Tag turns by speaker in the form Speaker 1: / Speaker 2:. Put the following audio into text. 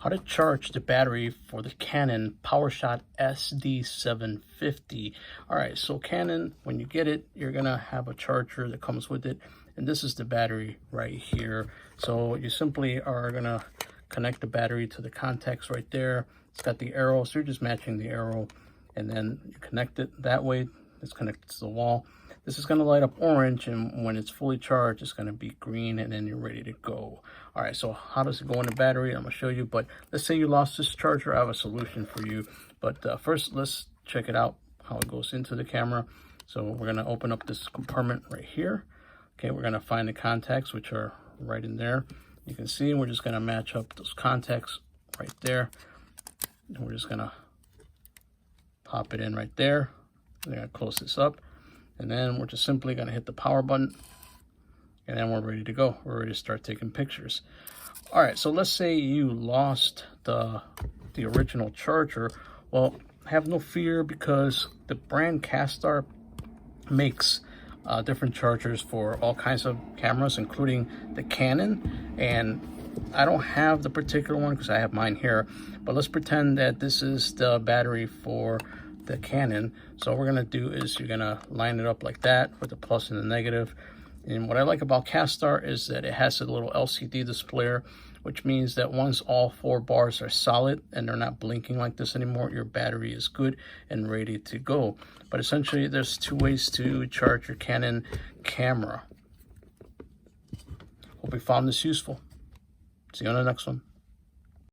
Speaker 1: How to charge the battery for the Canon PowerShot SD750. All right, so Canon, when you get it, you're gonna have a charger that comes with it, and this is the battery right here. So you simply are gonna connect the battery to the contacts right there. It's got the arrow, so you're just matching the arrow, and then you connect it that way. It's connected to the wall. This is going to light up orange, and when it's fully charged, it's going to be green, and then you're ready to go. All right, so how does it go in the battery? I'm going to show you, but let's say you lost this charger. I have a solution for you, but first let's check it out, how it goes into the camera. So we're going to open up this compartment right here. Okay, we're going to find the contacts, which are right in there. You can see we're just going to match up those contacts right there, and we're just going to pop it in right there. We're going to close this up. And then we're just simply going to hit the power button, and then we're ready to go. We're ready to start taking pictures. All right, so let's say you lost the original charger. Well, have no fear, because the brand Kastar makes different chargers for all kinds of cameras, including the Canon. And I don't have the particular one because I have mine here, but let's pretend that this is the battery for the Canon. So what we're gonna do is you're gonna line it up like that with the plus and the negative. And what I like about Kastar is that it has a little LCD displayer, which means that once all 4 bars are solid and they're not blinking like this anymore, your battery is good and ready to go. But essentially, there's 2 ways to charge your Canon camera. Hope you found this useful. See you on the next one.